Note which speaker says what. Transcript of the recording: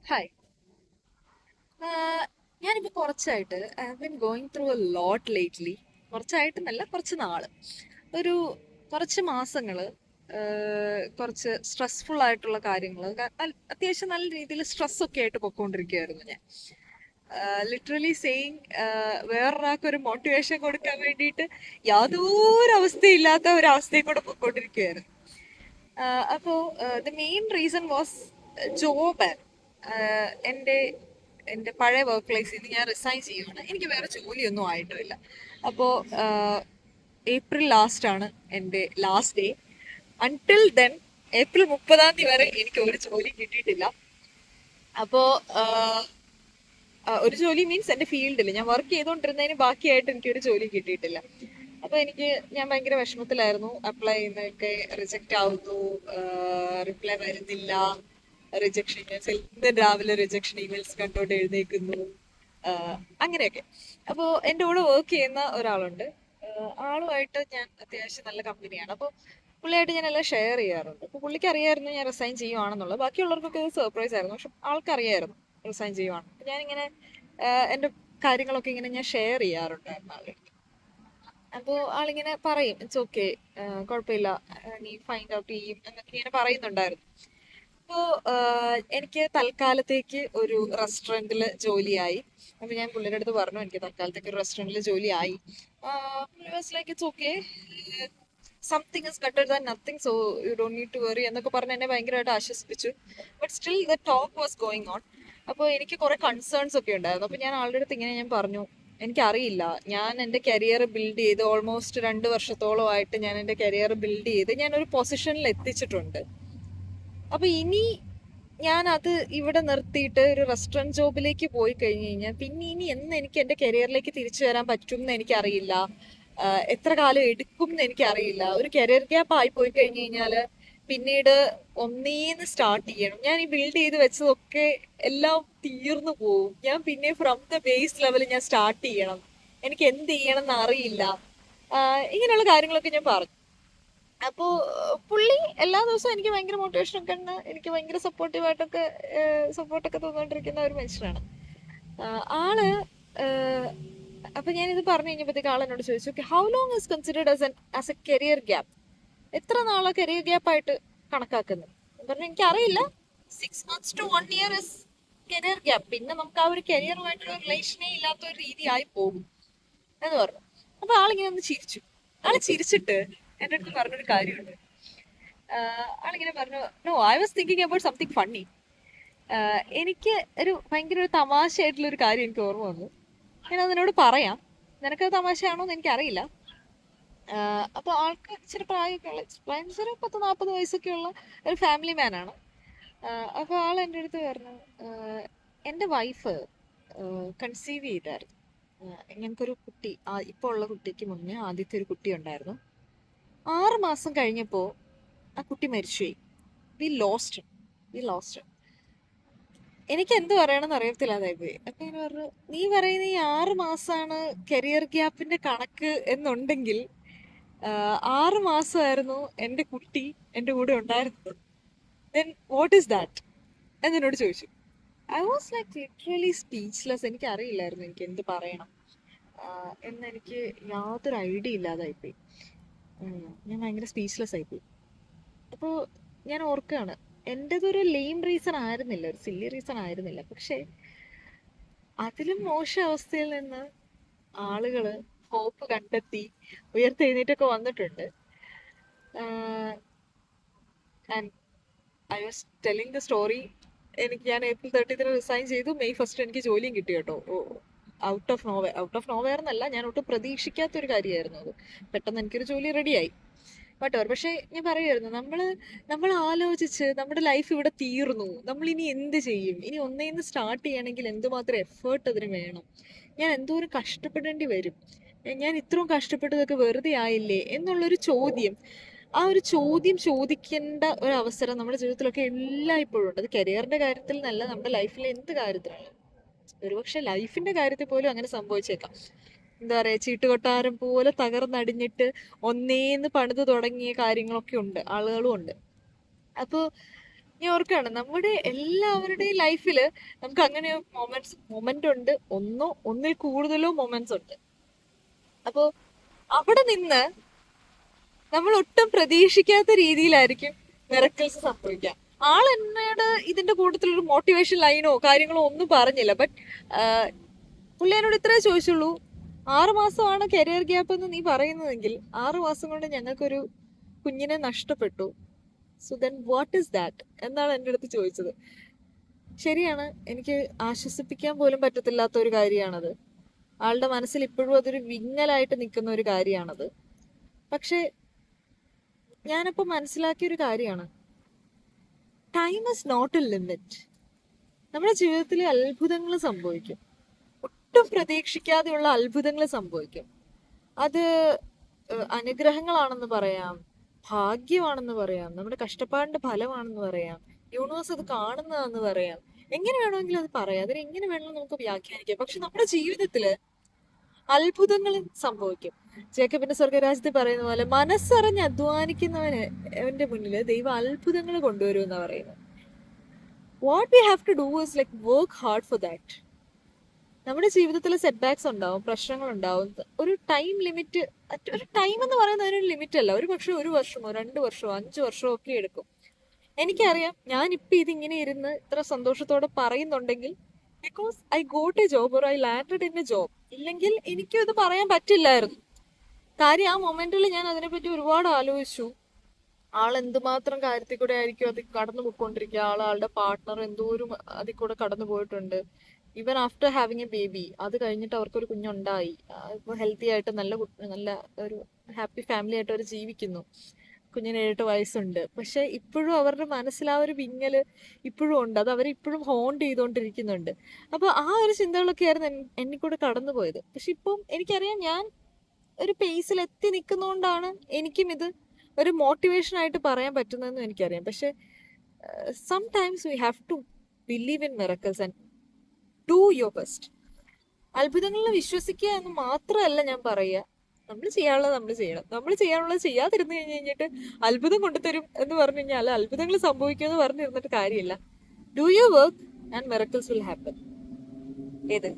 Speaker 1: Hi. ഞാനിപ്പോൾ കുറച്ചായിട്ട് I have been going through a lot lately. കുറച്ചായിട്ടെന്നല്ല, കുറച്ച് നാള്. ഒരു കുറച്ച് മാസങ്ങൾ കുറച്ച് സ്ട്രെസ്ഫുൾ ആയിട്ടുള്ള കാര്യങ്ങൾ, അത്യാവശ്യം നല്ല രീതിയിൽ സ്ട്രെസ്സൊക്കെ ആയിട്ട് പൊയ്ക്കൊണ്ടിരിക്കുകയായിരുന്നു ഞാൻ. ലിറ്ററലി സെയിങ്, വേറൊരാൾക്ക് ഒരു മോട്ടിവേഷൻ കൊടുക്കാൻ വേണ്ടിയിട്ട് യാതൊരു അവസ്ഥയില്ലാത്ത ഒരു അവസ്ഥയിൽ കൂടെ പൊയ്ക്കൊണ്ടിരിക്കുകയായിരുന്നു. അപ്പോൾ the main reason was job. എൻ്റെ എൻ്റെ പഴയ വർക്ക് പ്ലേസിൽ നിന്ന് ഞാൻ റിസൈൻ ചെയ്യുകയാണ്. എനിക്ക് വേറെ ജോലിയൊന്നും ആയിട്ടുമില്ല. അപ്പോൾ ഏപ്രിൽ ലാസ്റ്റ് ആണ് എൻ്റെ last day. Until then April 30 വരെ എനിക്ക് ഒരു ജോലി കിട്ടിയിട്ടില്ല. അപ്പോൾ ഒരു ജോലി മീൻസ് എൻ്റെ ഫീൽഡിൽ ഞാൻ വർക്ക് ചെയ്തുകൊണ്ടിരുന്നതിന് ബാക്കിയായിട്ട് എനിക്കൊരു ജോലി കിട്ടിയിട്ടില്ല. അപ്പൊ ഞാൻ ഭയങ്കര വിഷമത്തിലായിരുന്നു. അപ്ലൈ ചെയ്യുന്നതൊക്കെ റിജക്റ്റ് ആവുന്നു, റിപ്ലൈ വരുന്നില്ല, റിജക്ഷൻ ഇമെയിൽസ്, ഇന്ന് രാവിലെ റിജക്ഷൻ ഇമെയിൽസ് കണ്ടോണ്ട് എഴുന്നേക്കുന്നു, അങ്ങനെയൊക്കെ. അപ്പോൾ എൻ്റെ കൂടെ വർക്ക് ചെയ്യുന്ന ഒരാളുണ്ട്. ആളുമായിട്ട് ഞാൻ അത്യാവശ്യം നല്ല കമ്പനിയാണ്. അപ്പോൾ പുള്ളിയായിട്ട് ഞാൻ എല്ലാം ഷെയർ ചെയ്യാറുണ്ട്. അപ്പോൾ പുള്ളിക്ക് അറിയായിരുന്നു ഞാൻ റിസൈൻ ചെയ്യുവാണെന്നുള്ളത്. ബാക്കിയുള്ളവർക്കൊക്കെ ഇത് സർപ്രൈസ് ആയിരുന്നു, പക്ഷെ ആൾക്കറിയായിരുന്നു റിസൈൻ ചെയ്യുവാണ്. ഞാനിങ്ങനെ എൻ്റെ കാര്യങ്ങളൊക്കെ ഇങ്ങനെ ഞാൻ ഷെയർ ചെയ്യാറുണ്ടായിരുന്നു ആളുടെ. അപ്പോൾ ആളിങ്ങനെ പറയും, ഇറ്റ്സ് ഓക്കെ, കുഴപ്പമില്ല, നീ ഫൈൻഡ് ഔട്ട് ചെയ്യും എന്നൊക്കെ ഇങ്ങനെ പറയുന്നുണ്ടായിരുന്നു. അപ്പോൾ എനിക്ക് തൽക്കാലത്തേക്ക് ഒരു റെസ്റ്റോറൻറ്റിൽ ജോലിയായി. അപ്പോൾ ഞാൻ പുള്ളിയുടെ അടുത്ത് പറഞ്ഞു എനിക്ക് തൽക്കാലത്തേക്ക് ഒരു റെസ്റ്റോറൻറ്റിൽ ജോലിയായി. Was like it's okay, something is better than nothing, so you don't need to worry എന്നൊക്കെ പറഞ്ഞ് എന്നെ ഭയങ്കരമായിട്ട് ആശ്വസിപ്പിച്ചു. But still the talk was going on. അപ്പോൾ എനിക്ക് കുറെ കൺസേൺസ് ഒക്കെ ഉണ്ടായിരുന്നു. അപ്പോൾ ഞാൻ ആളുടെ അടുത്ത് ഇങ്ങനെ ഞാൻ പറഞ്ഞു, എനിക്കറിയില്ല, ഞാൻ എൻ്റെ കരിയർ ബിൽഡ് ചെയ്ത് ഓൾമോസ്റ്റ് 2 വർഷത്തോളമായിട്ട് ഞാൻ എൻ്റെ കരിയർ ബിൽഡ് ചെയ്ത് ഞാൻ ഒരു പൊസിഷനിൽ എത്തിച്ചിട്ടുണ്ട്. അപ്പൊ ഇനി ഞാൻ അത് ഇവിടെ നിർത്തിയിട്ട് ഒരു റെസ്റ്റോറൻറ്റ് ജോബിലേക്ക് പോയി കഴിഞ്ഞു കഴിഞ്ഞാൽ പിന്നെ ഇനി എന്ന് എനിക്ക് എൻ്റെ കരിയറിലേക്ക് തിരിച്ചു വരാൻ പറ്റും എന്ന് എനിക്കറിയില്ല. എത്ര കാലം എടുക്കും എന്ന് എനിക്കറിയില്ല. ഒരു കരിയർ ഗ്യാപ്പ് ആയി പോയി കഴിഞ്ഞു കഴിഞ്ഞാല് പിന്നീട് ഒന്നേന്ന് സ്റ്റാർട്ട് ചെയ്യണം. ഞാൻ ഈ ബിൽഡ് ചെയ്ത് വെച്ചതൊക്കെ എല്ലാം തീർന്നു പോവും. ഞാൻ പിന്നെ ഫ്രം ദ ബേസ് ലെവൽ ഞാൻ സ്റ്റാർട്ട് ചെയ്യണം. എനിക്ക് എന്ത് ചെയ്യണം എന്ന് അറിയില്ല. ഇങ്ങനെയുള്ള കാര്യങ്ങളൊക്കെ ഞാൻ പറഞ്ഞു. അപ്പോ പുള്ളി എല്ലാ ദിവസവും എനിക്ക് ഭയങ്കര മോട്ടിവേഷൻ ഒക്കെ ഉണ്ട്, എനിക്ക് ഭയങ്കര സപ്പോർട്ടീവായിട്ടൊക്കെ സപ്പോർട്ടൊക്കെ തന്നുകൊണ്ടിരിക്കുന്ന ഒരു മനുഷ്യനാണ്. ആള് അപ്പൊ ഞാനിത് പറഞ്ഞു കഴിഞ്ഞപ്പോഴത്തേക്ക് ആൾ എന്നോട് ചോദിച്ചു, okay, how long is considered as A career gap? എത്ര നാളെ കരിയർ ഗ്യാപ്പ് ആയിട്ട് കണക്കാക്കുന്നത്? പറഞ്ഞു എനിക്കറിയില്ല, 6 months to 1 year is career gap. പിന്നെ നമുക്ക് ആ ഒരു കരിയറുമായിട്ടുള്ള റിലേഷനേ ഇല്ലാത്ത ഒരു രീതിയായി പോകും എന്ന് പറഞ്ഞു. അപ്പൊ ആളിങ്ങനെ ഒന്ന് ചിരിച്ചു. ആള് ചിരിച്ചിട്ട് എൻ്റെ അടുത്ത് പറഞ്ഞൊരു കാര്യമുണ്ട്. ആളിങ്ങനെ പറഞ്ഞു, no, I was thinking about something funny. എനിക്ക് ഭയങ്കര ഒരു തമാശയായിട്ടുള്ള ഒരു കാര്യം എനിക്ക് ഓർമ്മ വന്നു. ഞാൻ അതിനോട് പറയാം, നിനക്കത് തമാശയാണോ എന്ന് എനിക്കറിയില്ല. അപ്പൊ ആൾക്ക് ഇച്ചിരി പ്രായമൊക്കെ ഉള്ള, ഭയങ്കര 10-40 വയസ്സൊക്കെയുള്ള ഒരു ഫാമിലി മാനാണ്. അപ്പൊ ആൾ എൻ്റെ അടുത്ത് പറഞ്ഞു, എൻ്റെ വൈഫ് കൺസീവ് ചെയ്തായിരുന്നു. ഞങ്ങൾക്കൊരു കുട്ടി, ഇപ്പോൾ ഉള്ള കുട്ടിക്ക് മുന്നേ ആദ്യത്തെ ഒരു കുട്ടി ഉണ്ടായിരുന്നു. 6 മാസം കഴിഞ്ഞപ്പോ ആ കുട്ടി മരിച്ചുപോയി. V lost V lost. എനിക്ക് എന്ത് പറയണമെന്ന് അറിയത്തില്ലാതായി പോയി. അപ്പൊ ഞാൻ പറഞ്ഞു, നീ പറയുന്ന ഈ 6 മാസമാണ് കരിയർ ഗ്യാപ്പിന്റെ കണക്ക് എന്നുണ്ടെങ്കിൽ 6 മാസമായിരുന്നു എൻ്റെ കുട്ടി എൻ്റെ കൂടെ ഉണ്ടായിരുന്നത്. ദെൻ വാട്ട് ഈസ് ദാറ്റ് എന്നോട് ചോദിച്ചു. I was like literally speechless. എനിക്ക് അറിയില്ലായിരുന്നു എനിക്ക് എന്ത് പറയണം എന്നെനിക്ക് യാതൊരു ഐഡിയ ഇല്ലാതായിപ്പോയി. ഞാൻ ഭയങ്കര സ്പീച്ച്ലെസ് ആയിപ്പോയി. അപ്പോൾ ഞാൻ ഓർക്കുകയാണ്, എൻ്റെതൊരു ലെയിം റീസൺ ആയിരുന്നില്ല, ഒരു സില്ലി റീസൺ ആയിരുന്നില്ല. പക്ഷെ അതിലും മോശം അവസ്ഥയിൽ നിന്ന് ആളുകള് ഹോപ്പ് കണ്ടെത്തി ഉയർത്തെഴുന്നേറ്റൊക്കെ വന്നിട്ടുണ്ട്. And I was telling the story. ഞാൻ ഏപ്രിൽ 30 റിസൈൻ ചെയ്തു. മെയ് 1 എനിക്ക് ജോലിയും കിട്ടി കേട്ടോ. ഔട്ട് ഓഫ് നോവെയർ എന്നല്ല, ഞാൻ ഒട്ടും പ്രതീക്ഷിക്കാത്തൊരു കാര്യമായിരുന്നു അത്. പെട്ടെന്ന് എനിക്കൊരു ജോലി റെഡിയായി. വട്ടവർ. പക്ഷെ ഞാൻ പറയുമായിരുന്നു, നമ്മൾ ആലോചിച്ച് നമ്മുടെ ലൈഫ് ഇവിടെ തീർന്നു, നമ്മൾ ഇനി എന്ത് ചെയ്യും, ഇനി ഒന്നേന്ന് സ്റ്റാർട്ട് ചെയ്യണമെങ്കിൽ എന്തുമാത്രം എഫേർട്ട് അതിന് വേണം, ഞാൻ എന്തോരം കഷ്ടപ്പെടേണ്ടി വരും, ഞാൻ ഇത്രയും കഷ്ടപ്പെട്ടതൊക്കെ വെറുതെ ആയില്ലേ എന്നുള്ളൊരു ചോദ്യം. ആ ഒരു ചോദ്യം ചോദിക്കേണ്ട ഒരു അവസരം നമ്മുടെ ജീവിതത്തിലൊക്കെ എല്ലായ്പ്പോഴും ഉണ്ട്. അത് കരിയറിന്റെ കാര്യത്തിൽ എന്നല്ല, നമ്മുടെ ലൈഫിലെ എന്ത് കാര്യത്തിലാണ്. ഒരുപക്ഷെ ലൈഫിന്റെ കാര്യത്തിൽ പോലും അങ്ങനെ സംഭവിച്ചേക്കാം. എന്താ പറയാ, ചീട്ടുകൊട്ടാരം പോലെ തകർന്നടിഞ്ഞിട്ട് ഒന്നേന്ന് പണിത് തുടങ്ങിയ കാര്യങ്ങളൊക്കെ ഉണ്ട്, ആളുകളും ഉണ്ട്. അപ്പോൾ ഞാൻ ഓർക്കാണ് നമ്മുടെ എല്ലാവരുടെയും ലൈഫില് നമുക്ക് അങ്ങനെ മൊമെന്റ് ഉണ്ട്, ഒന്നിൽ കൂടുതലോ മൊമെന്റ്സ് ഉണ്ട്. അപ്പോ അവിടെ നിന്ന് നമ്മൾ ഒട്ടും പ്രതീക്ഷിക്കാത്ത രീതിയിലായിരിക്കും മിറക്കിൾസ് സംഭവിക്കുക. ആൾ എന്നോട് ഇതിന്റെ കൂട്ടത്തിൽ ഒരു മോട്ടിവേഷൻ ലൈനോ കാര്യങ്ങളോ ഒന്നും പറഞ്ഞില്ല. ബട്ട് പുള്ളി എന്നോട് ഇത്രേ ചോദിച്ചുള്ളൂ, 6 മാസമാണ് കരിയർ ഗ്യാപ്പ് എന്ന് നീ പറയുന്നതെങ്കിൽ 6 മാസം കൊണ്ട് ഞങ്ങൾക്കൊരു കുഞ്ഞിനെ നഷ്ടപ്പെട്ടു. So then what is that എന്നാണ് എൻ്റെ അടുത്ത് ചോദിച്ചത്. ശരിയാണ്, എനിക്ക് ആശ്വസിപ്പിക്കാൻ പോലും പറ്റത്തില്ലാത്ത ഒരു കാര്യമാണത്. ആളുടെ മനസ്സിൽ ഇപ്പോഴും അതൊരു വിങ്ങലായിട്ട് നിൽക്കുന്ന ഒരു കാര്യമാണത്. പക്ഷെ ഞാനിപ്പോൾ മനസ്സിലാക്കിയ ഒരു കാര്യമാണ്, time is not a limit. നമ്മുടെ ജീവിതത്തിൽ അത്ഭുതങ്ങൾ സംഭവിക്കും, ഒട്ടും പ്രതീക്ഷിക്കാതെയുള്ള അത്ഭുതങ്ങൾ സംഭവിക്കും. അത് അനുഗ്രഹങ്ങളാണെന്ന് പറയാം, ഭാഗ്യമാണെന്ന് പറയാം, നമ്മുടെ കഷ്ടപ്പാടിന്റെ ഫലമാണെന്ന് പറയാം, യൂണിവേഴ്സ് അത് കാണുന്നതാണെന്ന് പറയാം, എങ്ങനെ വേണമെങ്കിലും അത് പറയാം, അതിന് എങ്ങനെ വേണമെങ്കിലും നമുക്ക് വ്യാഖ്യാനിക്കാം. പക്ഷെ നമ്മുടെ ജീവിതത്തില് അത്ഭുതങ്ങൾ സംഭവിക്കും. ജേക്കബിന്റെ സ്വർഗരാജ്യത്തിൽ പറയുന്ന പോലെ മനസ്സറിഞ്ഞ് അധ്വാനിക്കുന്നവന് അവന്റെ മുന്നില് ദൈവം അത്ഭുതങ്ങൾ കൊണ്ടുവരും എന്നാ പറയുന്നത്. What we have to do is like work hard for that. നമ്മുടെ ജീവിതത്തിൽ സെറ്റ് ബാക്സ് ഉണ്ടാവും, പ്രശ്നങ്ങൾ ഉണ്ടാവും. ഒരു ടൈം ലിമിറ്റ്, ഒരു ടൈം എന്ന് പറയുന്നത് ഒരു ലിമിറ്റ് അല്ല. ഒരു പക്ഷെ 1 വർഷമോ 2 വർഷമോ 5 വർഷമോ ഒക്കെ എടുക്കും. എനിക്കറിയാം, ഞാൻ ഇപ്പൊ ഇതിങ്ങനെ ഇരുന്ന് ഇത്ര സന്തോഷത്തോടെ പറയുന്നുണ്ടെങ്കിൽ because I got A job or I landed in A job. ഇല്ലെങ്കിൽ എനിക്കും ഇത് പറയാൻ പറ്റില്ലായിരുന്നു. കാര്യം ആ മൊമെന്റിൽ ഞാൻ അതിനെപ്പറ്റി ഒരുപാട് ആലോചിച്ചു. ആൾ എന്തുമാത്രം കാര്യത്തിൽ കൂടെ ആയിരിക്കും അത് കടന്നു പോയിക്കൊണ്ടിരിക്കുക. ആളുടെ പാർട്ട്ണർ എന്തോരം അതിൽ കൂടെ കടന്നു പോയിട്ടുണ്ട്. Even after having A baby, അത് കഴിഞ്ഞിട്ട് അവർക്കൊരു കുഞ്ഞുണ്ടായി. ഇപ്പൊ ഹെൽത്തി ആയിട്ട് നല്ല ഒരു ഹാപ്പി ഫാമിലി ആയിട്ട് അവർ ജീവിക്കുന്നു. കുഞ്ഞിന് 7 വയസ്സുണ്ട്. പക്ഷെ ഇപ്പോഴും അവരുടെ മനസ്സിൽ ആ ഒരു വിങ്ങല് ഇപ്പോഴും ഉണ്ട്. അത് അവരിപ്പോഴും ഹോണ്ട് ചെയ്തുകൊണ്ടിരിക്കുന്നുണ്ട്. അപ്പൊ ആ ഒരു ചിന്തകളൊക്കെ ആയിരുന്നു എന്നിക്കൂടെ കടന്നു പോയത്. പക്ഷെ ഇപ്പം എനിക്കറിയാം, ഞാൻ ഒരു പേസിൽ എത്തി നിൽക്കുന്നതുകൊണ്ടാണ് എനിക്കും ഇത് ഒരു മോട്ടിവേഷൻ ആയിട്ട് പറയാൻ പറ്റുന്നതെന്നും എനിക്കറിയാം. പക്ഷെ sometimes we have to believe in miracles and do your best. അത്ഭുതങ്ങളിൽ വിശ്വസിക്കുക എന്ന് മാത്രമല്ല ഞാൻ പറയുക, നമ്മൾ ചെയ്യാനുള്ളത് നമ്മൾ ചെയ്യണം. നമ്മൾ ചെയ്യാനുള്ളത് ചെയ്യാതിരുന്നു കഴിഞ്ഞിട്ട് അത്ഭുതം കൊണ്ടുതരും എന്ന് പറഞ്ഞു കഴിഞ്ഞാൽ അത്ഭുതങ്ങൾ സംഭവിക്കുമെന്ന് പറഞ്ഞിരുന്നിട്ട് കാര്യമില്ല. Do your work and miracles will happen. ഏത്